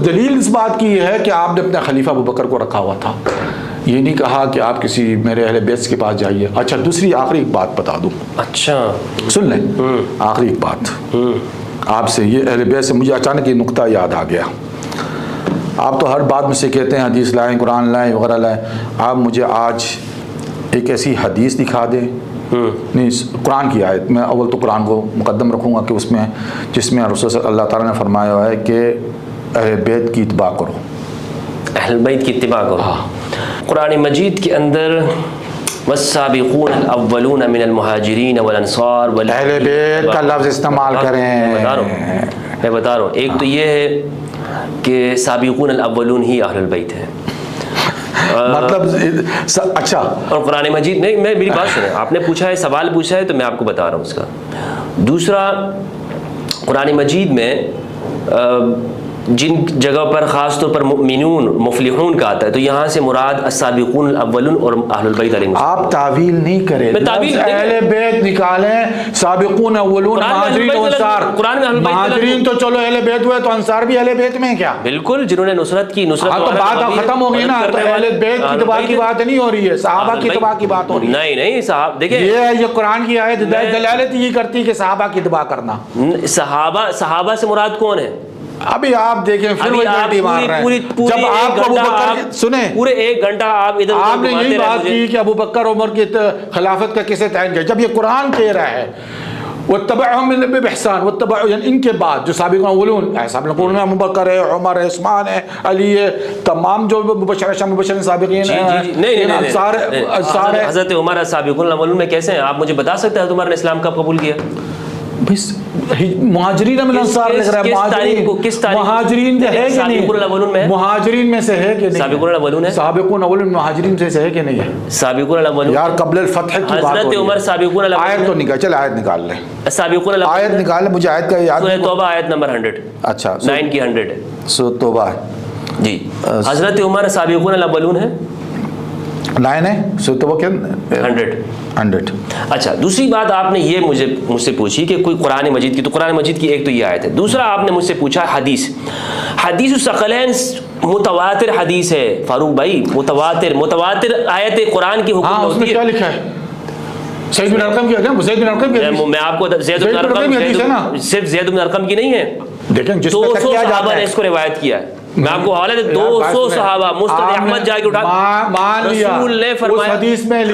دلیل اس بات کی ہے کہ آپ نے اپنے خلیفہ ابوبکر کو رکھا ہوا تھا، یہ نہیں کہا کہ آپ کسی میرے اہل بیت کے پاس جائیے۔ اچھا دوسری آخری ایک بات بتا دوں، اچھا سن لیں، آخری ایک بات آپ سے، یہ اہل بیت سے مجھے اچانک یہ نقطہ یاد آ گیا۔ آپ تو ہر بات میں سے کہتے ہیں حدیث لائیں، قرآن لائیں وغیرہ لائیں، آپ مجھے آج ایک ایسی حدیث دکھا دیں، نہیں قرآن کی آیت، میں اول تو قرآن کو مقدم رکھوں گا کہ اس میں جس میں رسول صلی اللہ تعالیٰ نے فرمایا ہوا ہے کہ اہل بیت کی اتباع کرو، اہل بیت کی اتباع کرو۔ قرآن مجید کے اندر والسابقون الاولون من المہاجرین والانصار اہل بیت کا لفظ استعمال کریں۔ میں بتا رہا ہوں، ایک تو یہ ہے کہ سابقون الاولون ہی اہل البیت ہیں، مطلب اچھا، اور قرآن مجید نہیں، میں میری بات سنیں، آپ نے پوچھا ہے، سوال پوچھا ہے تو میں آپ کو بتا رہا ہوں اس کا۔ دوسرا، قرآن مجید میں جن جگہ پر خاص طور پر مؤمنون مفلحون کا آتا ہے تو یہاں سے مراد السابقون الاولون اور اہل البیت علیہم السلام۔ آپ تعویل نہیں کریں، اہل بیت نکالیں، سابقون اولون مہاجرین و انصار، مہاجرین تو چلو اہل بیت ہوئے تو انصار بھی اہل بیت میں کیا؟ بالکل، جنہوں نے نصرت کی، نصرت تو بات ختم ہو گئی نا، تو اہل بیت کی اتباع کی بات نہیں ہو رہی ہے، صحابہ کی اتباع کی بات ہو رہی ہے۔ نہیں نہیں صاحب دیکھیں، یہ قرآن کی آیت دلالت یہ کرتی ہے کہ صحابہ کی اتباع کرنا۔ صحابہ سے مراد کون ہے؟ ابھی آپ دیکھیں پھر وہ جلدی مار رہے ہیں، جب آپ کو ابوبکر سنیں، پورے ایک گھنٹہ آپ ادھر آپ نے یہی بات کی کہ ابوبکر عمر کی خلافت کا کسے تعین کیا، جب یہ قرآن کہہ رہا ہے وَاتَّبَعُهُمْ بِإِحْسَانٍ وَاتَّبَعُوا، یعنی ان کے بعد جو سابقون اولون، سابقون اولون میں ابوبکر ہے، عمر ہے، عثمان ہے، علی ہے، تمام جو مبشرین سابقین ہیں، انصار ہے۔ حضرت عمر سابقون الاولون میں کیسے ہیں؟ آپ مجھے بتا سکتے ہیں حضرت عمر نے اسلام کب قبول کیا؟ مہاجرین من انصار لکھ رہا ہے، مہاجرین ہے کہ نہیں؟ مہاجرین میں سے ہے کہ نہیں؟ سابقون الاولون ہے، سابقون اولون مہاجرین سے ہے کہ نہیں ہے؟ سابقون الاولون یار قبل الفتح کی بات ہو رہی ہے۔ حضرت عمر سابقون الاولون، آیت تو نکال، چل آیت نکال لیں، سابقون الاولون آیت نکال لیں، مجھے آیت کا یاد سورہ توبہ آیت نمبر 100، اچھا 9 کی 100 ہے، سورہ توبہ ہے جی۔ حضرت عمر سابقون الاولون ہے، 9 ہے، سورہ توبہ کیا 100۔ اچھا دوسری بات آپ نے یہ مجھ سے پوچھی کہ کوئی قرآن مجید کی، تو قرآن مجید کی ایک تو یہ آیت ہے، دوسرا آپ نے مجھ سے پوچھا حدیث الثقلین متواتر حدیث ہے فاروق بھائی، متواتر آیت قرآن کی حکم ہوتی ہے۔ کیا لکھا ہے؟ زید بن ارقم کی ہے، زید بن ارقم کی ہے، میں آپ کو زید بن ارقم صرف زید بن ارقم کی نہیں ہے، دیکھیں جس میں 200 صحابہ نے اس کو روایت کیا ہے، میں آپ کو حوالے دے 200 صحابہ، مستد احمد جا کے اٹھا، رسول نے فرمایا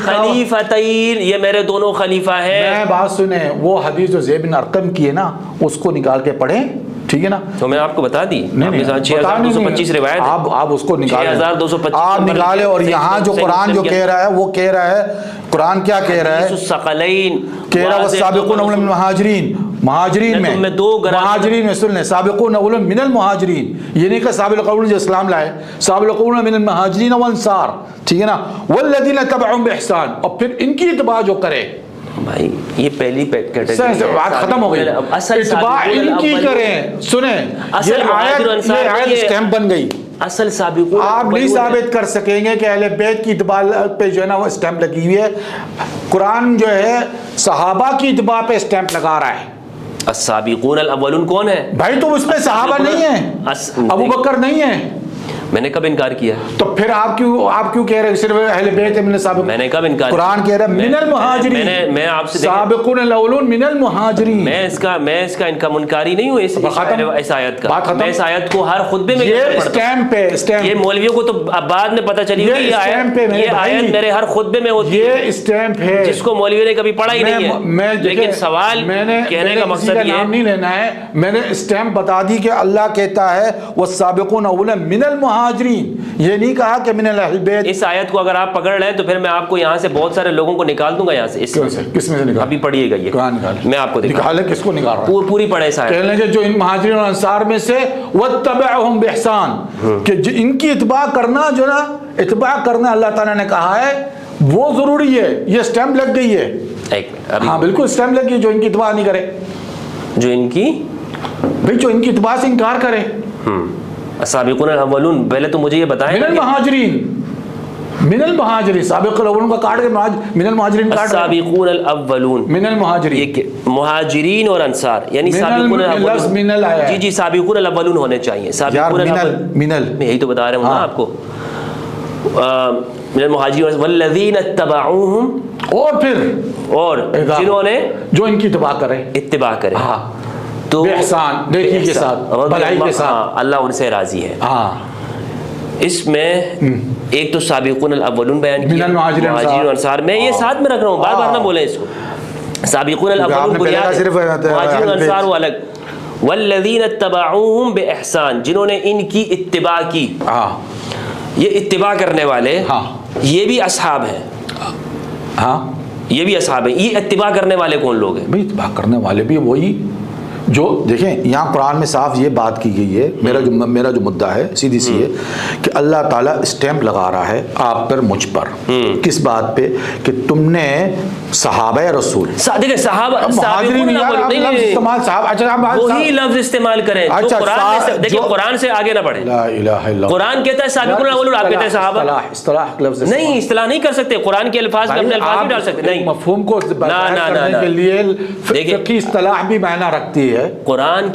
خلیفتین، یہ میرے دونوں خلیفہ ہیں۔ میں بات سنیں، وہ حدیث جو زید بن ارقم کی ہے نا اس کو نکال کے پڑھیں، ٹھیک ہے نا؟ تو میں آپ کو بتا دی، 6225 روایت، آپ اس کو نکالیں، 6225 آپ نکالیں، اور یہاں جو قرآن جو کہہ رہا ہے وہ کہہ رہا ہے، قرآن کیا کہہ رہا ہے؟ کہہ رہا ہے والسابقون اولون من المہاجرین، مہاجرین میں، مہاجرین میں سن لیں، سابقون اولون من المہاجرین، یہ نہیں کہ سابق اولون جو اسلام لائے، سابق اولون من المہاجرین والانصار، ٹھیک ہے نا؟ والذین تبعهم بإحسان، اور پھر ان کی اتباع جو کرے، بھائی یہ پہلی کیٹیگری بات ختم ہو گئی، اتباع ان کی کریں۔ سنیں یہ آیت اسٹیمپ بن گئی، اصل سابقون آپ نہیں ثابت کر سکیں گے کہ اہل بیت کی اتباع پہ جو ہے نا وہ اسٹیمپ لگی ہوئی ہے، قرآن جو ہے صحابہ کی اتباع پہ اسٹیمپ لگا رہا ہے۔ السابقون الاولون کون ہے بھائی؟ تو اس میں صحابہ نہیں ہیں، ابوبکر نہیں ہیں، میں نے کب انکار کیا؟ تو پھر آپ کیوں کہہ رہے ہیں صرف اہل بیت من السابقین؟ میں نے کب انکار؟ قرآن کہہ رہا ہے من المہاجرین، میں آپ سے سابقون الاولون من المہاجرین، میں اس کا ان کا منکاری نہیں ہوں اس آیت کا، میں اس آیت کو ہر خطبے میں یہ اسٹیمپ پہ، یہ مولویوں کو تو بعد میں پتہ چلی ہوگی یہ آیت میرے ہر خطبے میں ہوتی ہے، یہ اسٹیمپ ہے جس کو مولویوں نے کبھی پڑھا ہی نہیں ہے، لیکن سوال کہنے کا مقصد یہ نام نہیں لینا ہے، میں نے اسٹیمپ بتا دی کہ اللہ کہتا ہے والسابقون اولون من المہاجرین، یہ نہیں کہا کہ من اہل بیت۔ اس آیت کو اگر آپ پکڑ لیں تو پھر میں آپ کو یہاں سے بہت سارے لوگوں کو نکال دوں گا یہاں سے۔ کس میں سے نکال؟ ابھی پڑھیے گا یہ قرآن نکال، میں آپ کو نکالے، کس کو نکال رہا ہے؟ پوری پڑھے اس آیت، کہہ لیں کہ جو ان مہاجرین اور انصار میں سے واتبعہم بإحسان، کہ ان کی اتباع کرنا، جو نا اتباع کرنا اللہ تعالیٰ نے کہا ہے وہ ضروری ہے، یہ اسٹیمپ لگ گئی ہے۔ ایک منٹ، ہاں بالکل اسٹیمپ لگ گئی، جو ان کی اتباع نہیں کرے، جو ان کی بھئی جو ان کی اتباع سے انکار کرے۔ السابقون الاولون، پہلے تو مجھے یہ بتائیں من المہاجرین، من المہاجرین، سابق الاولون کا کاٹ کے من المہاجرین کاٹ رہے ہیں۔ السابقون الاولون من المہاجرین، یہ کہ مہاجرین اور انصار یعنی من سابقون لفظ الاولون، من آیا ہے جی جی سابقون الاولون ہونے چاہیے، یار سابقون من میں یہی تو بتا رہا ہوں نا ہاں۔ آپ کو، من المہاجرین والذین اتبعوہم، اور پھر اور جنہوں نے جو ان کی اتباع کریں، اتباع کرے، ہاں تو بے احسان، نیکی کے ساتھ، بھلائی کے ساتھ، ہاں، اللہ ان سے راضی ہے۔ ہاں اس میں ایک تو سابقون الاولون بیان من کیا، المہاجرین مہاجرین اور انصار، میں یہ ساتھ میں رکھ رہا ہوں، بار بار نہ بولیں اس کو، سابقون آپ الاولون نے پہلے بنیاد کہا صرف مہاجرین اور انصار وہ الگ، والذین اتبعوہم باحسان، جنہوں نے ان کی اتباع کی، ہاں یہ اتباع کرنے والے ہاں یہ بھی اصحاب ہیں، ہاں یہ بھی اصحاب ہیں۔ یہ اتباع کرنے والے کون لوگ ہیں؟ بھائی اتباع کرنے والے بھی وہی جو دیکھیں یہاں قرآن میں صاف یہ بات کی گئی ہے، میرا جو مدعا ہے سیدھی سی ہے کہ اللہ تعالیٰ اسٹیمپ لگا رہا ہے آپ پر مجھ پر، کس بات پہ کہ تم نے صحابہ رسول، دیکھیں صحابہ مہاجرین، یار آپ لفظ استعمال صحابہ، اچھا وہی لفظ استعمال کریں جو اچھا، قرآن میں، دیکھیں قرآن سے آگے نہ بڑھیں، لا الہ الا اللہ، قرآن کہتا ہے سابقون الاولون، آپ کہتے ہیں صحابہ، اصطلاح لفظ نہیں اصطلاح نہیں کر سکتے، قرآن کے الفاظ میں اپنے الفاظ نہیں ڈال سکتے، نہیں، مفہوم کو ظاہر کرنے کے لیے فقہی اصطلاح بھی معنی رکھتی ہے۔ قرآن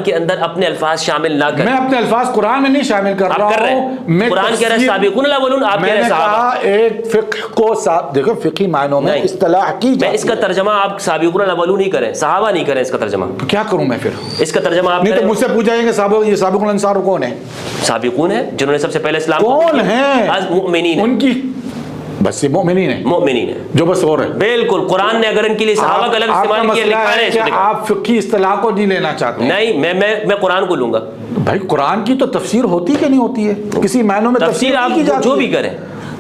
کے اندر اپنے الفاظ شامل نہ کریں، میں اپنے الفاظ قرآن میں نہیں شامل کر رہا ہوں، میں قرآن کہہ رہا ہے سابقون الاولون، آپ کہہ رہے ہیں صحابہ، ایک فقہ کو دیکھو فقہی معنوں میں اصطلاح کی میں اس کا ترجمہ آپ سابقون الاولون نہیں کریں، صحابہ نہیں کریں اس کا ترجمہ، تو کیا کروں میں پھر؟ اس کا ترجمہ آپ نہیں تو مجھ سے پوچھا جائے کہ یہ سابقون الانصار کون ہیں؟ سابقون ہیں جنہوں نے سب سے پہلے اسلام کون ہیں؟ مؤمنین، ان کی بس یہ مومنین ہیں، مؤمنین ہیں جو بس اور ہیں، بالکل۔ قرآن نے اگر ان کے لیے صحابہ کا لفظ استعمال کیا، لکھا ہے اس کو، آپ فقہی اصطلاح کو نہیں لینا چاہتے؟ نہیں، میں قرآن کو لوں گا۔ بھائی قرآن کی تو تفسیر ہوتی کہ نہیں ہوتی ہے؟ کسی معنوں میں تفسیر آپ جو بھی کریں،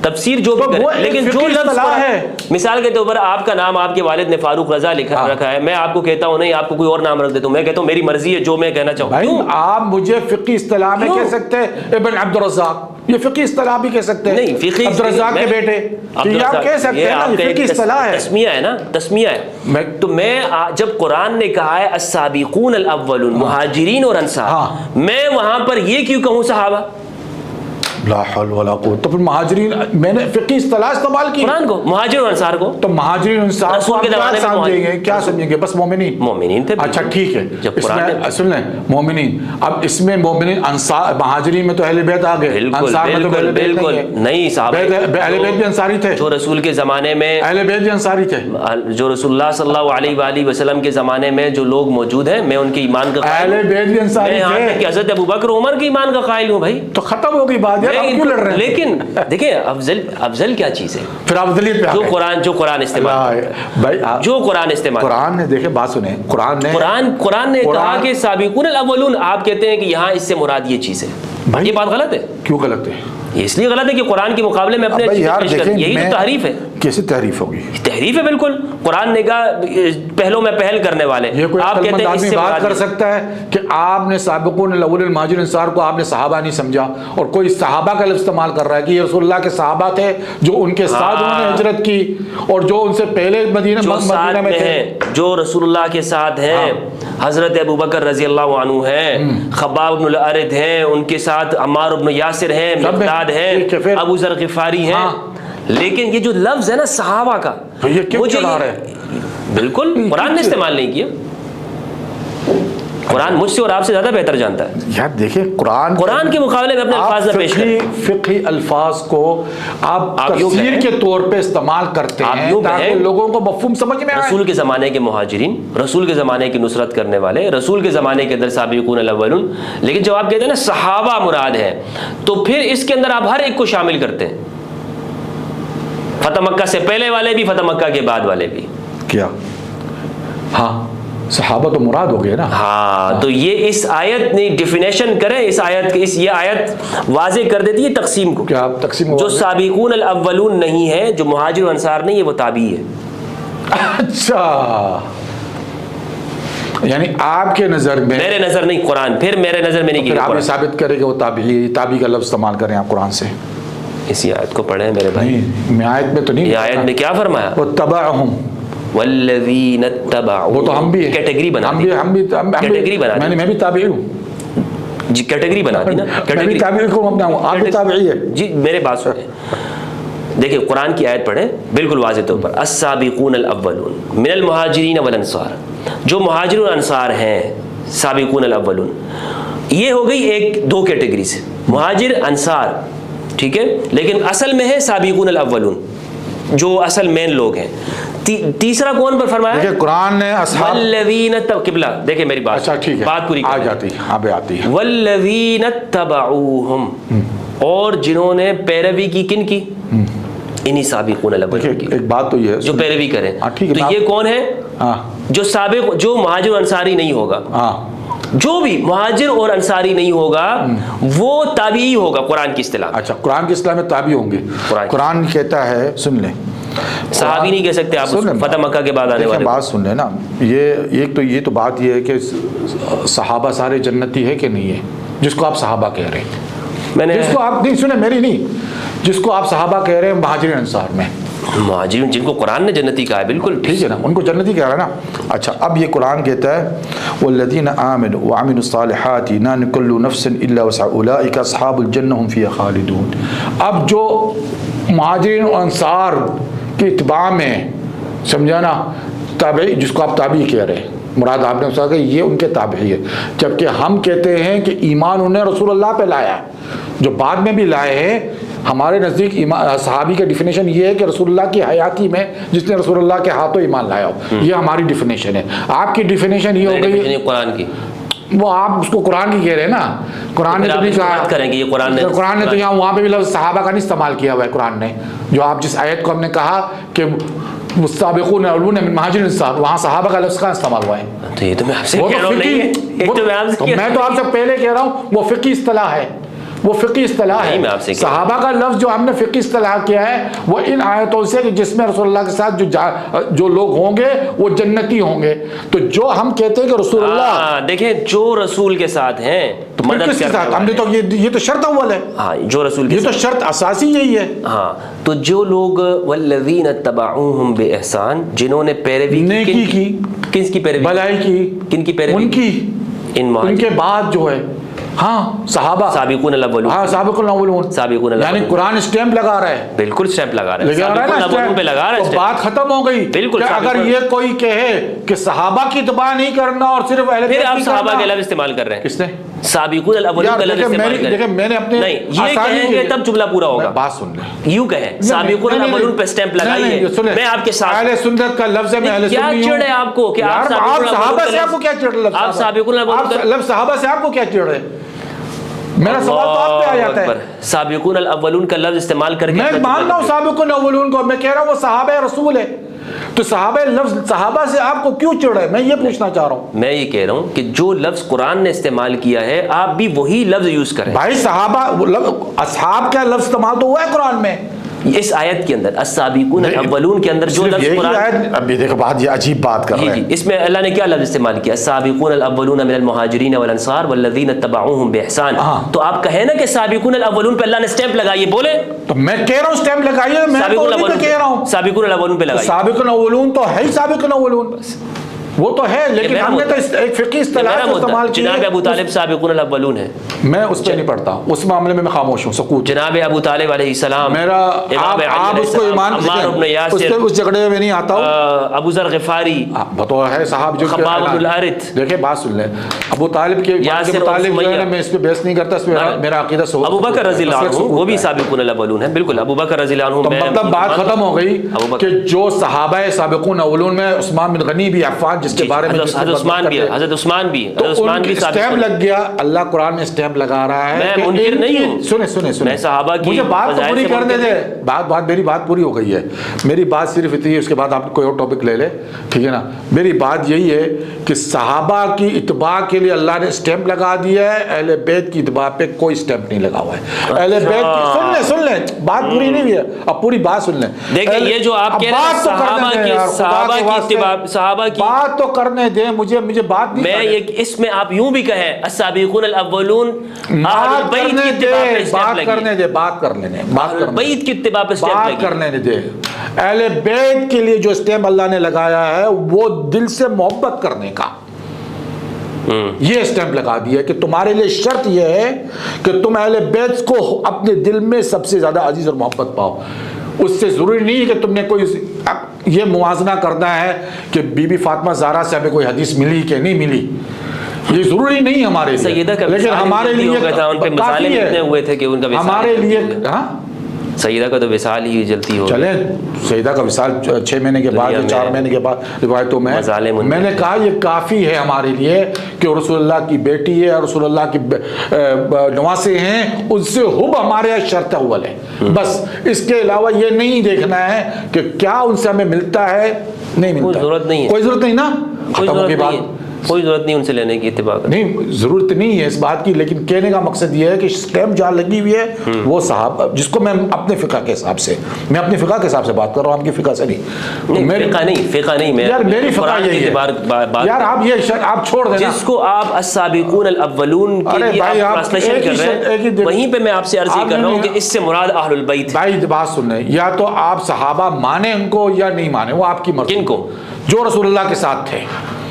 تفسیر جو بھی کریں، لیکن جو لفظ ہے، مثال کے طور پر آپ کا نام آپ کے والد نے فاروق رضا لکھا رکھا ہے، میں آپ کو کہتا ہوں نہیں، آپ کو کوئی اور نام رکھ دیتا ہوں، میں کہتا ہوں میری مرضی ہے جو میں کہنا چاہوں۔ بھائی آپ مجھے فقہی اصطلاح میں کہہ سکتے ہیں ابن عبد الرزاق، یہ فقہی اصطلاح بھی کہہ سکتے ہیں، نہیں فقہی عبد الرزاق کے بیٹے، یہ آپ کہہ سکتے ہیں نا، یہ فقہی اصطلاح ہے، تسمیہ ہے نا، تسمیہ ہے۔ تو میں جب قرآن نے کہا ہے السابقون الاولون، مہاجرین اور انصار، میں وہاں پر یہ کیوں کہوں صحابہ؟ لا حول ولا قوت، تو پھر مہاجرین میں نے فقہی اصطلاح استعمال کی، قرآن کو مہاجرین اور انصار کو، تو مہاجرین انصار کو آپ کیا سمجھیں گے؟ کیا سمجھیں گے؟ بس مومنین، مومنین تھے۔ اچھا ٹھیک ہے، جب اس قرآن میں سن لیں مومنین، اب اس میں مومنین انصار، مہاجرین میں تو اہل بیت آ گئے، انصار میں تو اہل بیت نہیں، صحابہ اہل بیت بھی انصاری تھے، جو رسول کے زمانے میں اہل بیت بھی انصاری تھے، جو رسول اللہ صلی اللہ علیہ وآلہ وسلم کے زمانے میں جو لوگ موجود ہیں، میں ان کے ایمان کا قائل ہوں، اہل بیت بھی انصاری تھے، کہ حضرت ابوبکر عمر کے ایمان کا قائل ہوں۔ بھائی تو ختم ہو گئی بات، یار کیوں لڑ رہے ہیں؟ لیکن دیکھیں افضل کیا چیز ہے؟ پھر افضلیت پہ جو قرآن استعمال بھائی، جو قرآن استعمال، قرآن نے دیکھے بات سنیں، قرآن نے کہا کہ سابقون الاولون، آپ کہتے ہیں کہ یہاں اس سے مراد یہ چیز ہے، یہ بات غلط ہے۔ کیوں غلط ہے؟ اس لیے غلط ہے کہ قرآن کے مقابلے میں اپنے یہی تو تحریف ہے۔ کیسے تحریف ہوگی؟ تحریف ہے بالکل، قرآن نے کہا پہلوں میں پہل کرنے والے، یہ کوئی آپ کہتے ہیں اس سے بات کر سکتا ہے کہ آپ نے سابقون الاولین مہاجرین انصار کو آپ نے صحابہ نہیں سمجھا، اور کوئی صحابہ کا لفظ استعمال کر رہا ہے کہ یہ رسول اللہ کے صحابہ تھے جو ان کے ساتھ انہوں نے ہجرت کی، اور جو ان سے پہلے مدینہ میں تھے، جو رسول اللہ کے ساتھ ہیں، حضرت ابوبکر رضی اللہ عنہ ہیں، خباب بن الارد ہیں، ان کے ساتھ عمار بن یاسر ہیں، مقداد ہیں، ابو ذر غفاری ہیں، لیکن یہ جو لفظ ہے نا صحابہ کا، یہ کیوں چلا رہا ہے؟ بالکل قرآن نے استعمال نہیں کیا، قرآن مجھ سے اور آپ سے زیادہ بہتر جانتا ہے۔ یار دیکھیں قرآن کے مقابلے میں اپنے الفاظ میں پیش کریں، فقہی الفاظ کو آپ تفسیر کے طور پہ استعمال کرتے ہیں تاکہ لوگوں کو مفہوم سمجھ میں آئے۔ رسول کے زمانے کے مہاجرین، رسول کے زمانے کی نصرت کرنے والے، رسول کے زمانے کے اندر سابقون الاولون، لیکن جب آپ کہتے ہیں نا صحابہ مراد ہے، تو پھر اس کے اندر آپ ہر ایک کو شامل کرتے ہیں، فتح مکہ سے پہلے والے بھی، فتح مکہ کے بعد والے بھی۔ کیا؟ ہاں صحابہ تو مراد ہو گئے نا۔ ہاں تو یہ اس آیت نے ڈیفینیشن کرے، اس آیت یہ آیت واضح کر دیتی ہے تقسیم کو۔ کیا تقسیم؟ جو سابقون الاولون نہیں ہے، جو مہاجر و انصار نہیں ہے، وہ تابعی ہے۔ اچھا، یعنی آپ کے نظر میں، میرے نظر نہیں قرآن، پھر میرے نظر میں نہیں، پھر آپ یہ ثابت کریں کہ وہ تابعی کا لفظ استعمال کریں آپ قرآن سے؟ اسی آیت کو پڑھیں میرے بھائی، میں آیت میں تو نہیں، یہ آیت میں کیا فرمایا؟ وَاتَّبَعْهُمْ والذین اتبعوا، وہ تو ہم بھی کیٹیگری بنا دی، کیٹیگری بنا دی، میں بھی تابعی ہوں جی، کیٹیگری بنا دی نا، میں بھی تابعی ہوں، آپ بھی تابعی ہے جی، میرے بات سنیں، دیکھیں قرآن کی آیت پڑھیں بالکل واضح طور پر، السابقون الاولون من المہاجرین والانصار، جو مہاجر و انصار ہیں سابقون الاولون، یہ ہو گئی ایک دو کیٹیگری سے، مہاجر انصار، ٹھیک ہے، لیکن اصل میں ہے سابقون الاولون جو اصل مین لوگ ہیں۔ تیسرا کون پر فرمایا؟ دیکھیں قرآن نے اصحاب والذین قبلہ، دیکھیں میری بات، اچھا ٹھیک ہے، بات پوری آ جاتی ہے والذین اتبعوہم، اور جنہوں نے پیروی کی، کن کی؟ انہی سابقون الاولون کی۔ ایک بات تو یہ ہے جو پیروی کریں، تو یہ کون ہے؟ جو سابق، جو مہاجر انصاری نہیں ہوگا، جو بھی مہاجر اور انصاری نہیں ہوگا وہ تابعی ہوگا قرآن کی اصطلاح۔ اچھا قرآن کی اصطلاح میں تابعی ہوں گے۔ قرآن کہتا ہے، سن لیں، صحابی نہیں کہہ سکتے آپ، فتح مکہ کے بعد آنے والے۔ بات سن لیں نا، یہ تو بات یہ ہے کہ صحابہ سارے جنتی ہے کہ نہیں ہے، جس کو آپ صحابہ کہہ رہے ہیں، میں نے جس کو آپ نہیں سنے، میری نہیں، جس کو آپ صحابہ کہہ رہے ہیں مہاجرین انصار میں، مہاجرین جن کو قرآن نے جنتی کہا ہے، بالکل ٹھیک ہے نا، ان کو جنتی کہہ رہا ہے نا۔ اچھا اب یہ قرآن کہتا ہے والذین آمنوا وعملوا الصالحات لا نکل نفس الا وسعها اولئک اصحاب الجنہ هم فیہا خالدون۔ اب جو مہاجرین و انصار کی اتباع میں، سمجھا نا، تابعی، جس کو آپ تابعی کہہ رہے ہیں، مراد آپ نے کہا کہ یہ ان کے تابعی ہے، جبکہ ہم کہتے ہیں کہ ایمان انہیں رسول اللہ پہ لایا ہے، جو بعد میں بھی لائے ہیں۔ ہمارے نزدیک صحابی کا ڈیفینیشن یہ ہے کہ رسول اللہ کی حیاتی میں جس نے رسول اللہ کے ہاتھوں ایمان لایا ہو، یہ ہماری ڈیفینیشن ہے۔ آپ کی ڈیفینیشن یہ ہو گئی قرآن کی، وہ آپ اس کو قرآن کی کہہ رہے ہیں نا، قرآن نے تو نہیں کہا، کریں گے یہ قرآن نے تو یہاں وہاں پہ بھی لفظ صحابہ کا نہیں استعمال کیا ہوا ہے قرآن نے، جو آپ جس آیت کو ہم نے کہا کہ والسابقون الاولون من المہاجرین والانصار، وہاں صحابہ کا لفظ کا استعمال ہوا ہے۔ تو یہ تو میں آپ سے کہہ رہا ہوں، میں تو آپ سے پہلے کہہ رہا ہوں وہ فقہی اصطلاح ہے، وہ فقہی اصطلاح ہے۔ صحابہ کا لفظ جو ہم نے فقہی اصطلاح کیا ہے وہ ان آیتوں سے کہ جس میں رسول اللہ کے ساتھ جو لوگ ہوں گے وہ جنتی ہوں گے۔ تو جو ہم کہتے ہیں کہ رسول اللہ، دیکھیں جو رسول کے ساتھ ہیں تو مدد کس کے ساتھ، ہم نے تو یہ تو شرط اول ہے، ہاں جو رسول کے یہ تو شرط اساسی یہی ہے۔ ہاں تو جو لوگ والذین اتبعوہم بإحسان، جنہوں نے پیروی نیکی کی، کس کی پیروی؟ بھلائی کی، کن کی پیروی؟ ان کی، ان کے بعد جو ہے، ہاں صحابہ، سابقون الاولون، ہاں سابقون الاولون، سابقون الاولون، یعنی قرآن اسٹیمپ لگا رہا ہے، بالکل اسٹیمپ لگا رہا ہے، سابقون الاولون پہ لگا رہا ہے، تو بات ختم ہو گئی۔ بالکل، اگر یہ کوئی کہے کہ صحابہ کی اتباع نہیں کرنا اور صرف اہل بیت کی کرنا، پھر آپ صحابہ کے لفظ استعمال کر رہے ہیں، کس نے؟ سابقون الاولون کا لفظ استعمال کر رہے ہیں۔ میں نے اپنے نہیں، یہ کہیں گے تب جملہ پورا ہوگا، بات سن لیں، یوں کہیں سابقون الاولون پہ اسٹیمپ لگائیے، میں آپ کے ساتھ۔ اہل سنت کا لفظ ہے، میں اہل سنت نہیں ہوں۔ کیا چڑھ ہے آپ کو کہ آپ صحابہ سے آپ کو کیا چڑھ ہے؟ آپ سابقون الاولون، لفظ صحابہ سے آپ کو کیا چڑھ ہے؟ میرا سوال تو آپ پہ آ جاتا ہے۔ سابقون الاولون کا لفظ استعمال کر کے میں مانتا ہوں سابقون الاولون کو، میں کہہ رہا ہوں وہ صحابہ رسول ہے، تو صحابہ لفظ صحابہ سے آپ کو کیوں چڑھ ہے؟ میں یہ پوچھنا چاہ رہا ہوں۔ میں یہ کہہ رہا ہوں کہ جو لفظ قرآن نے استعمال کیا ہے آپ بھی وہی لفظ یوز کریں۔ بھائی صحابہ، اصحاب کا لفظ استعمال تو ہوا ہے قرآن میں، اس آیت کے اندر السابقون الاولون کے اندر جو لفظ قرآن، ابھی دیکھو بات، یہ عجیب بات کر رہے ہیں، اس میں اللہ نے کیا لفظ استعمال کیا؟ السابقون الاولون من المہاجرین والانصار والذین اتبعوہم بإحسان۔ تو آپ کہیں نا کہ سابقون الاولون پہ اللہ نے اسٹیمپ لگائی، بولے تو میں کہہ رہا ہوں اسٹیمپ لگائیے، میں تو نہیں پہ کہہ رہا ہوں سابقون الاولون پہ لگائی۔ سابقون الاولون تو ہے ہی، سابقون الاولون وہ تو ہے، لیکن ہم نے تو ایک فقہی اصطلاح استعمال کی ہے۔ جناب ابو طالب سابقون الاولون ہے، میں اس پہ نہیں پڑھتا، اس معاملے میں خاموش ہوں، سکوت۔ جناب ابو طالب علیہ السلام، میرا آپ اس کو ایمان، اس جھگڑے میں نہیں آتا ہوں۔ ابو ذر غفاری تو ہے صاحب جو خباب بن الارث، دیکھیں بات سن لیں، ابو طالب کے متعلق جو ہے نا، میں اس پہ بحث نہیں کرتا، اس میں میرا عقیدہ سو۔ ابو بکر رضی اللہ عنہ وہ بھی سابقون الاولون ہے، بالکل ابو بکر رضی اللہ عنہ۔ مطلب بات ختم ہو گئی کہ جو صحابہ سابقون اولون میں عثمان بن غنی بھی، عفان جس کے بارے میں حضرت عثمان بھی، حضرت عثمان بھی، حضرت عثمان بھی اسٹیمپ لگ گیا، اللہ قرآن میں اسٹیمپ لگا رہا ہے۔ میں منکر نہیں ہوں، سنیں صحابہ کی، مجھے بات تو پوری کرنے دے، میری بات پوری ہو گئی ہے، میری بات صرف اتنی ہے، اس کے بعد آپ کوئی اور ٹاپک لے لے، ٹھیک ہے نا۔ میری بات یہی ہے کہ صحابہ کی اتباع کے لیے اللہ نے اسٹیمپ لگا دیا ہے، اہل بیت کی اتباع پہ کوئی اسٹیمپ نہیں لگا ہوا ہے۔ اہل بیت کی، سن لیں بات پوری نہیں ہوئی ہے، اب پوری بات سن لیں۔ دیکھیں یہ جو آپ کہہ رہے ہیں صحابہ کی اتباع، صحابہ کی بات تو کرنے دیں مجھے بات نہیں، میں یہ اس میں آپ یوں بھی کہیں السابقون الاولون اہل البیت کی اتباع پہ اسٹیمپ لگی، بات کرنے دیں، اہل البیت کی اتباع پہ اسٹیمپ لگی، بات کرنے دیں۔ اہل بیت کے لیے جو اسٹیمپ اللہ نے لگایا ہے وہ دل سے محبت کرنے کا، یہ اسٹیمپ لگا دیا کہ تمہارے لیے شرط یہ ہے کہ تم اہل بیت کو اپنے دل میں سب سے زیادہ عزیز اور محبت پاؤ۔ اس سے ضروری نہیں ہے کہ تم نے کوئی یہ موازنہ کرنا ہے کہ بی بی فاطمہ زہرا سے ہمیں کوئی حدیث ملی کہ نہیں ملی، یہ ضروری نہیں ہمارے لیے، سیدہ کا لیکن ہمارے لیے ان پہ مسالے اتنے ہوئے تھے کہ ان کا ہمارے لیے ہاں سیدہ کا تو وصال ہی جلتی ہو، چلے سیدہ کا وصال 6 مہینے کے بعد یا 4 مہینے کے بعد روایتوں میں نے کہا یہ کافی ہے ہمارے لیے کہ رسول اللہ کی بیٹی ہے، رسول اللہ کی نواسے ہیں، ان سے حب ہمارے یہاں شرط اول ہے، بس اس کے علاوہ یہ نہیں دیکھنا ہے کہ کیا ان سے ہمیں ملتا ہے نہیں ملتا، کوئی ضرورت نہیں ہے، کوئی ضرورت نہیں نا، کوئی ضرورت نہیں ان سے لینے کی اتفاق نہیں، ضرورت نہیں ہے اس بات کی، لیکن کہنے کا مقصد یہ ہے کہ اسکیم جہاں لگی ہوئی ہے وہ صحابہ، جس کو میں اپنے فقہ کے حساب سے بات کر رہا ہوں، آپ کی فقہ سے نہیں، فقہ نہیں میں یار میری فقہ یہی ہے یار، آپ یہ آپ چھوڑ دینا جس کو آپ السابقون الاولون کے لیے آپ ٹرانسلیشن کر رہے ہیں، وہیں پہ میں آپ سے عرض کر رہا ہوں کہ اس سے مراد اہل البیت، بھائی بات سنیں، یا تو آپ صحابہ مانیں ان کو یا نہیں مانیں، وہ آپ کی مرضی، کن کو؟ جو رسول اللہ کے ساتھ تھے،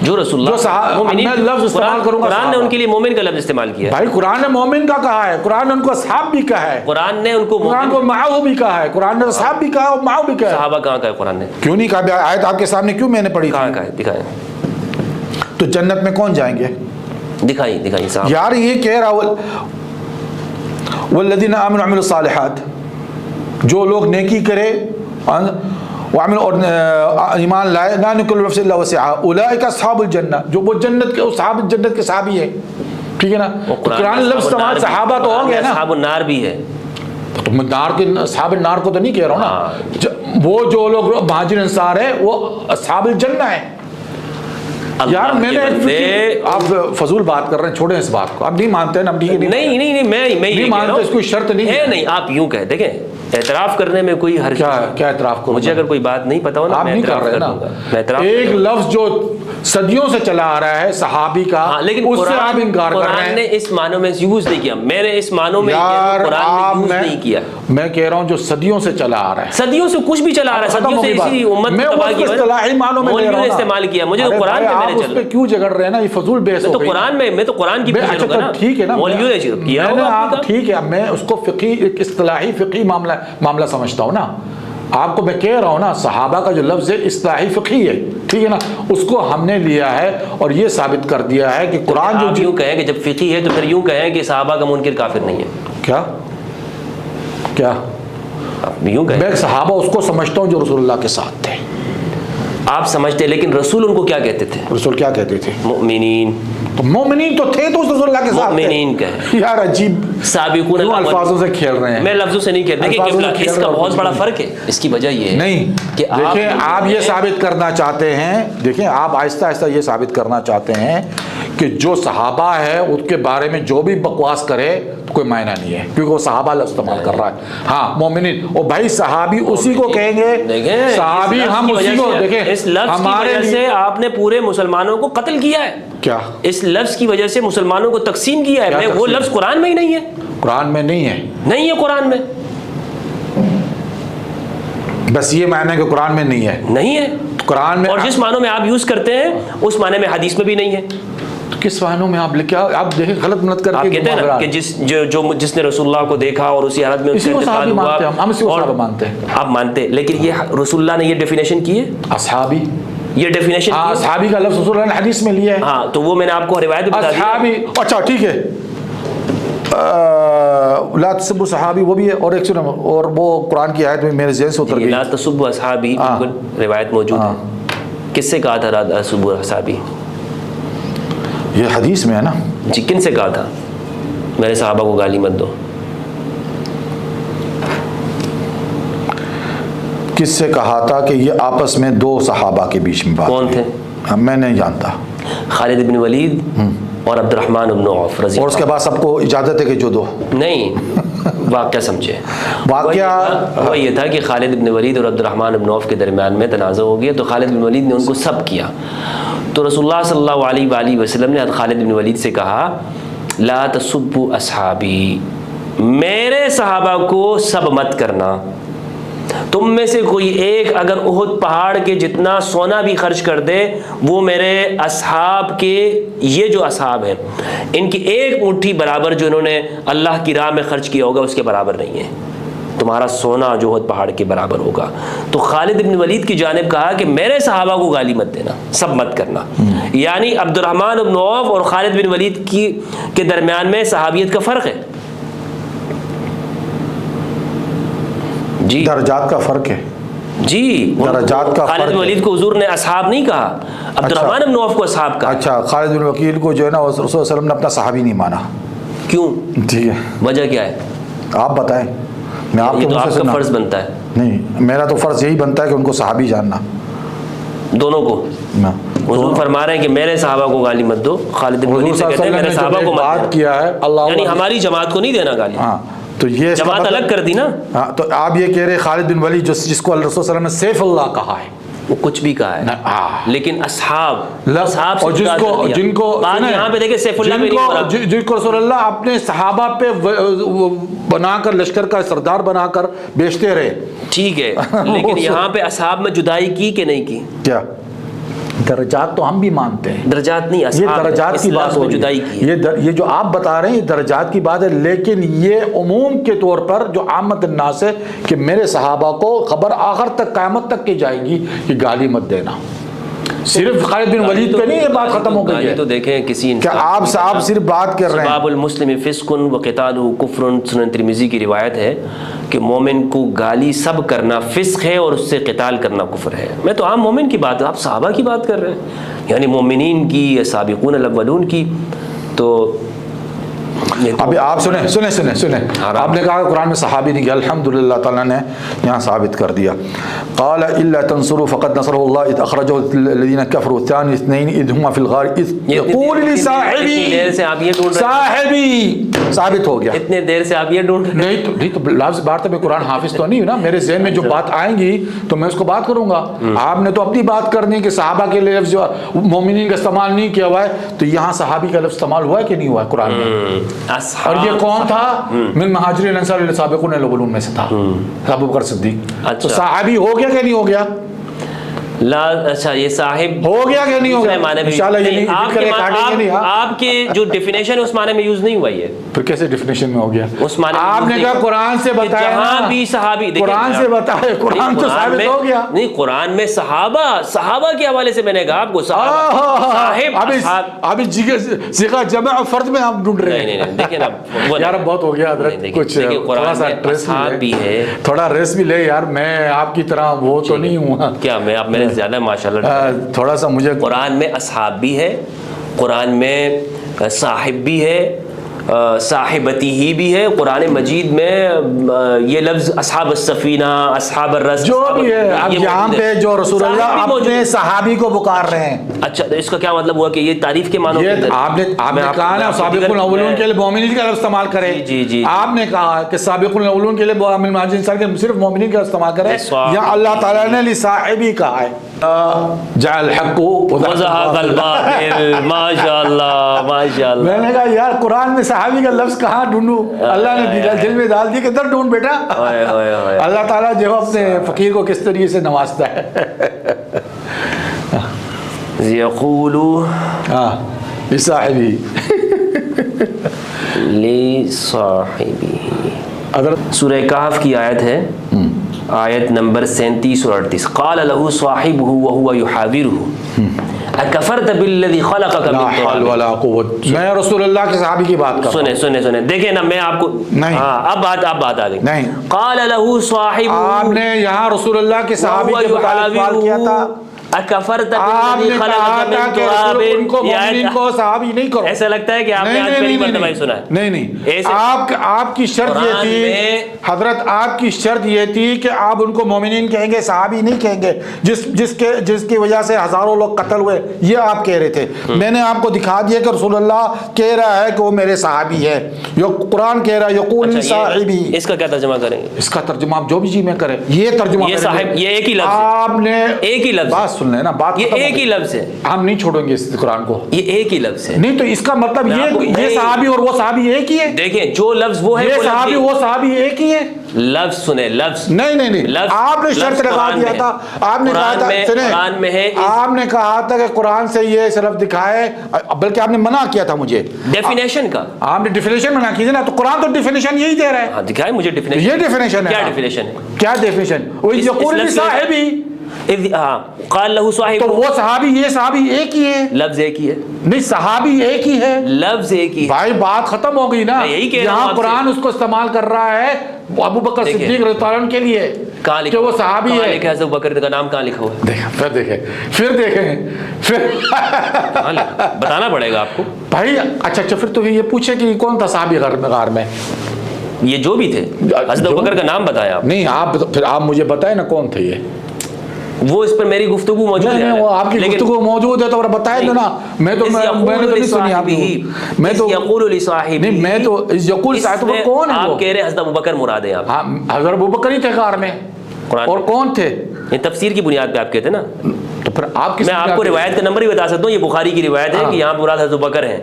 جو رسول اللہ، میں لفظ استعمال کروں گا، قرآن نے ان کے لیے مومن کا لفظ استعمال کیا ہے، بھائی قرآن نے مومن کا کہا ہے، قرآن نے ان کو اصحاب بھی کہا ہے، قرآن نے ان کو معاہو بھی کہا ہے، قرآن نے اصحاب بھی کہا اور معاہو بھی کہا ہے، صحابہ کہاں کہا ہے قرآن نے؟ کیوں نہیں کہا؟ آیت آپ کے سامنے کیوں میں نے پڑھی؟ کہاں کہا ہے؟ دکھائیں تو جنت میں کون جائیں گے؟ دکھائیں صاحب، یار یہ کہہ رہا والذین آمنوا وعملوا الصالحات، جو لوگ نیکی کرے وعمل اور ایمان لائے، لا نکلف نفس الا وسعها اولئک اصحاب الجنہ، جو وہ جنت کے اصحاب جنت کے صحابی ہیں، ٹھیک ہے نا؟ قرآن لفظ استعمال صحابہ تو ہو گیا نا، اصحاب النار بھی ہے، تو میں نار کے اصحاب النار کو تو نہیں کہہ رہا ہوں نا، وہ جو لوگ مہاجر انصار ہیں وہ اصحاب الجنہ ہیں، یار میں نے آپ فضول بات کر رہے ہیں، چھوڑیں اس بات کو، آپ نہیں مانتے ہیں نا، نہیں میں نہیں مانتے، اس کوئی شرط نہیں ہے، نہیں آپ یوں کہہ دیکھیں، اعتراف کرنے میں کوئی حرج کیا اعتراف کروں؟ مجھے اگر کوئی بات نہیں پتا ہو نا، آپ نہیں کر رہے نا، ایک لفظ جو صدیوں سے چلا آ رہا ہے صحابی کا، لیکن اس سے آپ انکار کر رہے ہیں، قرآن نے اس معنوں میں یوز نہیں کیا، میں نے اس معنوں میں قرآن نے یوز نہیں کیا، میں کہہ رہا ہوں جو صدیوں سے چلا آ رہا ہے، صدیوں سے کچھ بھی چلا آ رہا ہے، صدیوں سے اسی امت میں اس اصطلاحی معنوں میں مولویوں نے استعمال کیا، مجھے تو قرآن پہ میں نے چل کیوں جگڑ رہے ہیں نا، یہ فضول بحث ہو گئی، تو قرآن میں تو قرآن کی بحث کروں گا نا، ٹھیک ہے نا، مولویوں نے کیا ہوگا، ٹھیک ہے، میں اس کو فقہی ایک اصطلاحی فقہی معاملہ سمجھتا ہوں نا، آپ کو میں کہہ رہا ہوں نا، صحابہ کا جو لفظ ہے اصطلاحی فقہی ہے، ٹھیک ہے نا، اس کو ہم نے لیا ہے اور یہ ثابت کر دیا ہے کہ قرآن جو آپ یوں کہیں کہ جب فقہی ہے تو پھر یوں کہیں کہ صحابہ کا منکر کافر نہیں ہے، کیا یوں کہیں؟ میں صحابہ اس کو سمجھتا ہوں جو رسول اللہ کے ساتھ تھے، آپ سمجھتے ہیں، لیکن رسول ان کو کیا کہتے تھے؟ رسول کیا کہتے تھے؟ مؤمنین، تو مومنین تو تھے، تو رسول اللہ کے ساتھ مومنین کہے، یار عجیب سابقون الفاظوں سے کھیل رہے ہیں، میں لفظوں سے نہیں کہتا، دیکھیں اس کا بہت بڑا فرق ہے، اس کی وجہ یہ ہے نہیں کہ دیکھیں آپ یہ ثابت کرنا چاہتے ہیں، دیکھیں آپ آہستہ آہستہ یہ ثابت کرنا چاہتے ہیں کہ جو صحابہ ہے اس کے بارے میں جو بھی بکواس کرے تو کوئی معنی نہیں ہے، کیونکہ وہ صحابہ لفظ استعمال کر رہا ہے، ہاں مومنین، اور بھائی صحابی اسی کو کہیں گے، صحابی ہم اسی کو، دیکھیں اس لفظ کی وجہ سے آپ نے پورے مسلمانوں کو قتل کیا ہے، کیا اس لفظ کی وجہ سے مسلمانوں کو تقسیم کیا ہے، وہ لفظ قرآن میں ہی نہیں ہے، قرآن میں نہیں ہے قرآن میں، بس یہ معنی ہے کہ قرآن میں نہیں ہے قرآن میں، اور جس معنوں میں آپ یوز کرتے ہیں اس معنی میں حدیث میں بھی نہیں ہے، کس معنوں میں آپ لکھا؟ آپ دیکھیں غلط ملت کر کے، آپ کہتے ہیں نا کہ جس نے رسول اللہ کو دیکھا اور اسی حالت میں اسی کو صحابی مانتے ہیں، ہم اسی کو صحابہ مانتے ہیں، آپ مانتے ہیں، لیکن یہ رسول اللہ نے یہ ڈیفینیشن کی ہے، اصحابی، یہ ڈیفینیشن ہاں صحابی کا لفظ رسول اللہ نے حدیث میں لیا ہے، ہاں تو وہ میں نے آپ کو روایت بتا دی، صحابی، اچھا ٹھیک ہے، لا تسبوا صحابی، وہ بھی ہے، اور ایک سنو، اور وہ قرآن کی آیت میں میرے ذہن سے اتر گئی، لا تسبوا اصحابی، بالکل روایت موجود ہے، کس سے کہا تھا لا تسبوا اصحابی؟ یہ حدیث میں ہے نا جی، کن سے کہا تھا میرے صحابہ کو گالی مت دو؟ کس سے کہا تھا کہ یہ آپس میں دو صحابہ کے بیچ میں بات، کون تھے؟ میں نہیں جانتا، خالد بن ولید اور عبد الرحمن بن عوف رضی اللہ، اور اس کے بعد سب کو اجازت ہے کہ جو دو، نہیں واقعہ سمجھے، واقعہ وہ یہ تھا کہ خالد بن ولید اور عبد الرحمن بن عوف کے درمیان میں تنازع ہو گیا، تو خالد بن ولید نے ان کو سب کیا، تو رسول اللہ صلی اللہ علیہ وآلہ وسلم نے خالد بن ولید سے کہا لا تسبوا اصحابی، میرے صحابہ کو سب مت کرنا، تم میں سے کوئی ایک اگر احد پہاڑ کے جتنا سونا بھی خرچ کر دے وہ میرے اصحاب کے، یہ جو اصحاب ہیں ان کی ایک مٹھی برابر جو انہوں نے اللہ کی راہ میں خرچ کیا ہوگا اس کے برابر نہیں ہے، تمہارا سونا جو احد پہاڑ کے برابر ہوگا. تو خالد بن ولید کی جانب کہا کہ میرے صحابہ کو گالی مت دینا, سب مت کرنا. یعنی عبد الرحمن بن عوف اور خالد بن ولید کے درمیان میں صحابیت کا فرق ہے. جی درجات کا فرق ہے. جی درجات کا خالد بن ولید کو حضور نے اصحاب نہیں کہا, عبد الرحمن بن عوف کو اصحاب کہا. اچھا, خالد بن وکیل کو جو ہے نا رسول صلی اللہ علیہ وسلم نے اپنا صحابی نہیں مانا. کیوں؟ ٹھیک ہے, وجہ کیا ہے آپ بتائیں. میں آپ یہ تو کے آپ کا فرض بنتا ہے. نہیں, میرا تو فرض یہی بنتا ہے کہ ان کو صحابی جاننا. دونوں کو حضور فرما رہے ہیں کہ میرے صحابہ کو گالی مت دو. خالد بن ولید سے کہتے ہیں میرے صحابہ کو بات کیا ہے اللہ, یعنی ہماری جماعت کو نہیں دینا گالی. ہاں, تو یہ جماعت الگ کر دی نا. ہاں, تو آپ یہ کہہ رہے خالد بن ولید جس کو رسول صلی اللہ علیہ وسلم نے سیف اللہ کہا ہے, وہ کچھ بھی کہا ہے, لیکن اصحاب اور جن کو یہاں پہ دیکھیں سیف اللہ جن کو رسول اللہ اپنے صحابہ پہ بنا کر لشکر کا سردار بنا کر بیچتے رہے. ٹھیک ہے, لیکن یہاں پہ اصحاب میں جدائی کی کہ نہیں کی؟ کیا درجات تو ہم بھی مانتے ہیں, درجات نہیں, یہ درجات کی بات ہو رہی ہے. یہ جو آپ بتا رہے ہیں یہ درجات کی بات ہے, لیکن یہ عموم کے طور پر جو عامت الناس ہے کہ میرے صحابہ کو خبر آخر تک قیامت تک کی جائے گی کہ گالی مت دینا. صرف خالد بن ولید پہ نہیں یہ بات ختم ہو گئی ہے. تو دیکھیں کسی کہ آپ صرف بات کر رہے ہیں. باب المسلم فسق وقتالہ کفر, سنن ترمذی کی روایت ہے کہ مومن کو گالی سب کرنا فسق ہے اور اس سے قتال کرنا کفر ہے. میں تو عام مومن کی بات, آپ صحابہ کی بات کر رہے ہیں, یعنی مومنین کی, سابقون الاولون کی. تو ابھی آپ سنیں آپ نے کہا قرآن میں صحابی نہیں کیا, الحمدللہ تعالیٰ نے یہاں ثابت کر دیا. قال الا تنصروا فقد نصره الله اذ اخرجه الذين كفروا ثاني اثنين اذ هما في الغار اذ يقول لصاحبه صاحبی ثابت ہو گیا. اتنے دیر سے آپ یہ ڈھونڈ رہے ہیں. نہیں تو لفظ بار تو میں قرآن حافظ تو نہیں ہوں نا, میرے ذہن میں جو بات آئیں گی تو میں اس کو بات کروں گا. آپ نے تو اپنی بات کرنی ہے کہ صحابہ کے لفظ جو مومنین کا استعمال نہیں کیا ہوا ہے, تو یہاں صحابی کا لفظ استعمال ہوا ہے کہ نہیں ہوا ہے قرآن میں؟ اور یہ کون تھا؟ من مہاجرین انصار السابقون الاولون میں سے تھا, ابو بکر صدیق. تو صحابی ہو گیا کہ نہیں ہو گیا؟ لا اچھا, یہ صاحب ہو گیا کہ نہیں ہو گیا؟ انشاءاللہ یہ نہیں, آپ کے جو ڈیفینیشن ہے اس معنی میں یوز نہیں ہوا. یہ پھر کیسے ڈیفینیشن میں ہو گیا؟ اس معنی آپ نے کہا قرآن سے بتایا, جہاں بھی صحابی, قرآن سے بتایا, قرآن تو ثابت ہو گیا. نہیں, قرآن میں صحابہ کے حوالے سے میں نے کہا آپ کو صحابہ. ابھی صیغہ جمع اور فرد میں آپ ڈھونڈ رہے ہیں. نہیں دیکھیں نا یار بہت ہو گیا حضرت, کچھ تھوڑا سا ریسٹ بھی ہے, تھوڑا ریسٹ بھی لے یار. میں آپ کی طرح وہ تو نہیں ہوں کیا, میں آپ میرے زیادہ ماشاءاللہ. تھوڑا سا مجھے قرآن میں اصحاب بھی ہے, قرآن میں صاحب بھی ہے, صاحبتی ہی بھی ہے. قرآن مجید میں یہ لفظ اصحاب السفینہ, اصحاب الرس, جو بھی ہے, اب یہاں پہ جو رسول اللہ اپنے صحابی کو پکار رہے ہیں. اچھا, اس کا کیا مطلب ہوا کہ یہ تعریف کے معنی میں آپ نے کہا نا سابقون الاولون کے لیے مومنین کا لفظ استعمال کرے. جی آپ نے کہا کہ سابقون الاولون کے لیے من مہاجرین صرف مومنین کا استعمال کرے. یا اللہ تعالیٰ نے لصاحبی کہا ہے جعل الحق وزهق الباطل. ماشاءاللہ ماشاءاللہ. میں نے کہا یار قرآن میں صحابی کا لفظ کہاں ڈھونڈوں؟ اللہ نے دل میں ڈال دیا کہ ادھر ڈھونڈ بیٹا. اللہ تعالیٰ جو اپنے فقیر کو کس طریقے سے نوازتا ہے. یقولو لصاحبی لصاحبی. اگر سورہ کہف کی آیت ہے, آیت نمبر 37 اور 38. قال له صاحبه وهو يحاوره اکفرت بالذی خلقک من لا حول ولا قوت. میں رسول اللہ کے صحابی کی بات کر رہا ہوں. سنیں دیکھیں نا, میں آپ کو ہاں اب بات آ گئی. نہیں, قال له صاحبه, آپ نے یہاں رسول اللہ کے صحابی کے متعلق سوال کیا تھا. اکفرت آپ نے بالذی کہا خلقک تھا من کہ تراب. ان کو مومنین کو صحابی نہیں کرو. ایسا لگتا ہے کہ آپ نے آج پہلی مرتبہ سنا ہے. نہیں, آپ کی شرط یہ تھی حضرت, آپ کی شرط یہ تھی کہ آپ ان کو مومنین کہیں گے, صحابی نہیں کہیں گے, جس کی وجہ سے ہزاروں لوگ قتل ہوئے, یہ آپ کہہ رہے تھے. میں نے آپ کو دکھا دیا کہ رسول اللہ کہہ رہا ہے کہ وہ میرے صحابی ہے. قرآن کہہ رہا ہے یقول صاحبی. اس کا کیا ترجمہ کریں گے؟ اس کا ترجمہ آپ جو بھی جی میں کریں, یہ ترجمہ یہ صاحب, یہ ایک ہی لفظ, آپ نے ایک ہی لفظ. بس سن لیں نا، بات یہ ختم ہو ایک گئی۔ ہی لفظ ہے، ہم نہیں چھوڑیں گے اس قرآن کو، یہ ایک ہی لفظ ہے۔ نہیں تو اس کا مطلب یہ صحابی اور وہ صحابی ایک ہی ہے؟ دیکھیں جو لفظ وہ ہے، یہ صحابی وہ صحابی ایک ہی ہے؟ لفظ سنیں، لفظ نہیں، آپ نے شرط لگا دیا تھا، آپ نے کہا تھا، قرآن میں ہے، آپ نے کہا تھا کہ قرآن سے یہ صرف دکھائے، بلکہ آپ نے منع کیا تھا مجھے ڈیفینیشن کا، آپ نے ڈیفینیشن منع کی تھی نا، تو قرآن تو ڈیفینیشن یہی دے رہا ہے۔ ہاں دکھائے مجھے ڈیفینیشن، یہ ڈیفینیشن ہے، کیا ڈیفینیشن ہے؟ کیا ڈیفینیشن؟ وہ یقول صاحبی، قال له صاحب، تو وہ صحابی یہ صحابی ایک ہی ہے؟ لفظ ایک ہی ہے، نہیں صحابی ایک ہی ہے، لفظ ایک ہی ہے بھائی بات ختم ہو گئی نا، یہی کہہ رہا ہوں یہاں قرآن اس کو استعمال کر رہا ہے ابو بکر صدیق رضی اللہ عنہ کے لیے کہ وہ صحابی ہے۔ لکھا ہے ابو بکر کا نام کہاں لکھا ہوا ہے؟ پھر دیکھیں بتانا پڑے گا آپ کو بھائی۔ اچھا پھر تو یہ پوچھے کہ کون تھا صحابی غار میں؟ یہ جو بھی تھے، حضرت ابو بکر کا نام بتایا آپ نہیں، پھر آپ مجھے بتائیں نا کون تھے یہ؟ وہ اس پر میری گفتگو موجود ہے، وہ آپ کی گفتگو موجود ہے تو بتائیں تو نا، میں تو نہیں سنی آپ کی، میں تو یقول لصاحبہ، نہیں، میں تو یقول صاحب کون ہے؟ آپ کہہ رہے ہیں حضرت ابو بکر مراد ہے آپ؟ ہاں حضرت ابو بکر ہی تھے غار میں، اور کون تھے؟ یہ تفسیر کی بنیاد پہ آپ کہتے ہیں نا، تو پھر آپ کس، میں آپ کو روایت کا نمبر بھی بتا سکتا ہوں، یہ بخاری کی روایت ہے کہ یہاں مراد حضرت ابو بکر ہیں،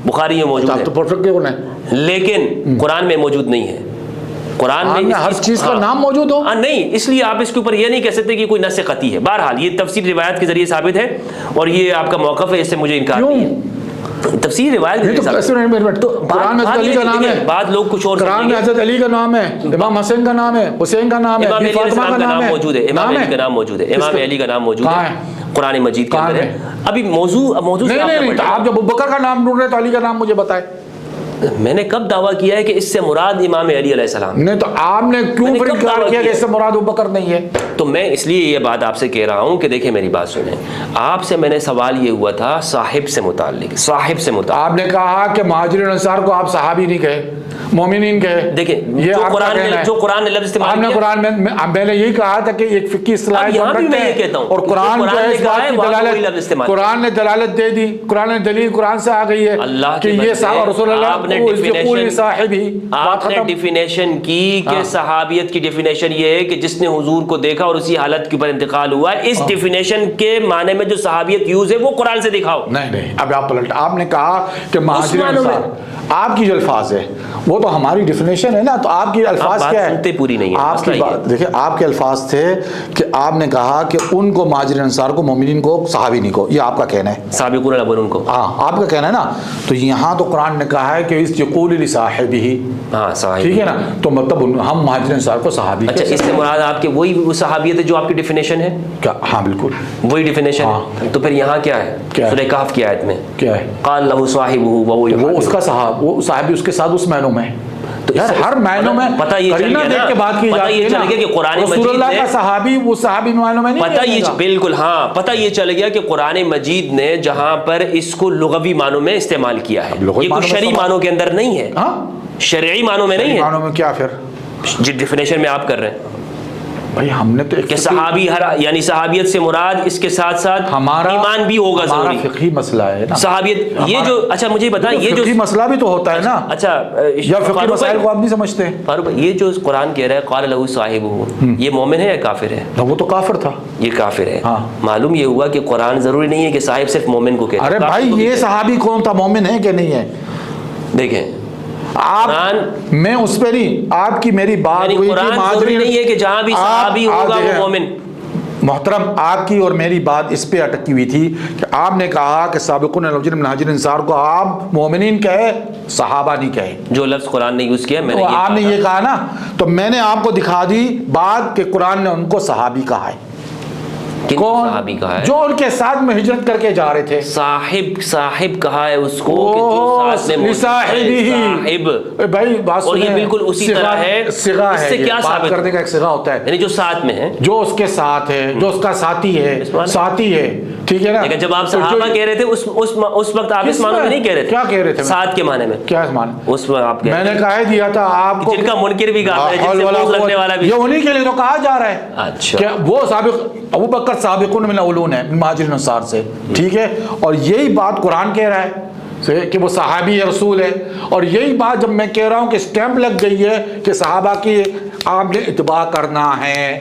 بخاری میں موجود ہے، تو پرفیکٹ کون ہے؟ لیکن قرآن میں موجود نہیں ہے۔ قرآن میں ہر چیز کا نام موجود ہو؟ نہیں، اس لیے آپ اس کے اوپر یہ نہیں کہہ سکتے کہ کوئی نص قطعی ہے۔ بہرحال یہ تفسیر روایت کے ذریعے ثابت ہے، اور یہ آپ کا موقف ہے، اس سے مجھے انکار نہیں ہے۔ تفسیر روایت قرآن میں حضرت علی کا نام ہے، بعد لوگ کچھ اور، قرآن میں حضرت علی کا نام ہے، امام حسین کا نام ہے، حسین کا نام ہے، امام علی فاطمہ کا نام موجود ہے، امام علی کا نام موجود ہے، امام علی کا نام موجود ہے قرآن مجید کے اندر ہے۔ ابھی موضوع نہیں، آپ جب ابو بکر کا نام ڈھونڈ رہے تو علی کا نام مجھے بتائے۔ میں نے کب دعویٰ کیا ہے کہ اس سے مراد امام علی علیہ السلام؟ نہیں تو آپ نے کیوں پھر انکار کیا کہ اس سے مراد ابو بکر نہیں ہے؟ تو میں اس لیے یہ بات آپ سے کہہ رہا ہوں کہ دیکھیں میری بات سنیں، آپ سے میں نے سوال یہ ہوا تھا صاحب سے متعلق، صاحب سے متعلق آپ نے کہا کہ مہاجرین انصار کو آپ صحابی نہیں کہے، مومنین کہے۔ دیکھیں جو قرآن نے لفظ استعمال کیا، قرآن میں نے یہی کہا تھا کہ ایک فقہی اصطلاح ہے، اور قرآن جو ہے اس بات کی دلالت، قرآن نے دلالت دے دی، قرآن نے دلیل قرآن سے آ گئی ہے کہ یہ رسول اللہ آپ نے ڈیفینیشن کی کہ صحابیت کی ڈیفینیشن یہ ہے کہ جس نے حضور کو دیکھا اور اسی حالت کے اوپر انتقال ہوا ہے، اس ڈیفینیشن کے معنی میں جو صحابیت یوز ہے وہ قرآن سے دکھاؤ۔ نہیں، اب آپ پلٹ، آپ نے کہا کہ مہاجرین انصار، آپ کی جو الفاظ ہے وہ تو ہماری ڈیفینیشن ہے نا، تو آپ کی الفاظ کیا ہے؟ سنتے پوری نہیں ہے آپ کی بات دیکھیں، آپ کے الفاظ تھے کہ آپ نے کہا کہ ان کو مہاجرین انصار کو، مومنین کو، صحابی نہیں کو، یہ آپ کا کہنا ہے، سابقون الاولون کو، ہاں آپ کا کہنا ہے نا۔ تو یہاں تو قرآن نے کہا ہے کہ اس یقول لصاحبہ، ہاں صحابی، ٹھیک ہے نا، تو مطلب ہم مہاجرین انصار کو صحابی۔ اچھا اس سے مراد آپ کے وہی وہ صحابیت ہے جو آپ کی ڈیفینیشن ہے کیا؟ ہاں بالکل وہی ڈیفینیشن ہے۔ تو پھر یہاں کیا ہے سورہ کہف کی آیت میں؟ کیا ہے؟ قال له صاحبہ، وہ اس کا صحاب، وہ صحابی اس کے ساتھ اس معنوں میں، تو یار ہر معنوں میں پتہ یہ چل گیا دیکھ کے بات کی جاتی ہے نا کہ قرآن مجید رسول اللہ کا صحابی وہ صحابی معنوں میں نہیں، پتہ یہ بالکل، ہاں پتہ یہ چل گیا کہ قرآن مجید نے جہاں پر اس کو لغوی معنوں میں استعمال کیا ہے، یہ کوئی شرعی معنوں کے اندر نہیں ہے، شرعی معنوں میں نہیں ہے، معنوں میں کیا پھر جس ڈیفینیشن میں آپ کر رہے ہیں بھائی؟ ہم نے تو کہ صحابی یعنی صحابیت سے مراد اس کے ساتھ ساتھ ہمارا ایمان بھی ہوگا ضروری، فقہی مسئلہ ہے نا صحابیت یہ جو، اچھا مجھے بتائیں یہ جو فقہی مسئلہ بھی تو ہوتا ہے نا، اچھا یا فقہی مسائل کو آپ نہیں سمجھتے؟ فاروق یہ جو قرآن کہہ رہا ہے قال له صاحبہ، یہ مومن ہے یا کافر ہے؟ وہ تو کافر تھا، یہ کافر ہے۔ معلوم یہ ہوا کہ قرآن ضروری نہیں ہے کہ صاحب صرف مومن کو کہتا ہے۔ ارے بھائی یہ صحابی کون تھا، مومن ہے کہ نہیں ہے؟ دیکھیں آپ، میں اس پہ نہیں، آپ کی میری بات ہوئی کہ ضروری نہیں ہے کہ جہاں بھی صحابی ہوگا وہ مومن۔ محترم آپ کی اور میری بات اس پہ اٹکی ہوئی تھی کہ آپ نے کہا کہ سابقون الاولین مہاجرین انصار کو آپ مومنین کہے، صحابہ نہیں کہے، جو لفظ قرآن نے یوز کیا میں نے آپ نے یہ کہا نا، تو میں نے آپ کو دکھا دی بات کہ قرآن نے ان کو صحابی کہا ہے۔ کون صحابی کہا ہے؟ جو ان کے ساتھ میں ہجرت کر کے جا رہے تھے، صاحب کہا ہے اس کو کہ جو ساتھ میں صاحب، بھائی بات سنیں، اور یہ بالکل اسی طرح ہے، اس سے کیا ثابت کرنے کا ایک صیغہ ہوتا ہے، یعنی جو ساتھ میں ہے، جو اس کے ساتھ ہے، جو اس کا ساتھی ہے، ساتھی ہے، ٹھیک ہے نا۔ لیکن جب آپ صحابہ کہہ رہے تھے اس وقت آپ اس معنی میں نہیں کہہ رہے تھے، کیا کہہ رہے تھے؟ ساتھ کے معنی میں، کیا معنی؟ اس میں آپ میں نے کہہ دیا تھا آپ کو، جن کا منکر بھی کہا ہے، جن سے بغض رکھنے والا بھی، یہ انہی کے لیے تو کہا جا رہا ہے۔ اچھا کہ وہ سابق ابو بکر سابقون من الاولون ہے، مہاجرین انصار سے، ٹھیک ہے، اور یہی بات قرآن کہہ رہا ہے کہ وہ صحابی رسول ہے، اور یہی بات جب میں کہہ رہا ہوں کہ اسٹیمپ لگ گئی ہے کہ صحابہ کی آپ نے اتباع کرنا ہے،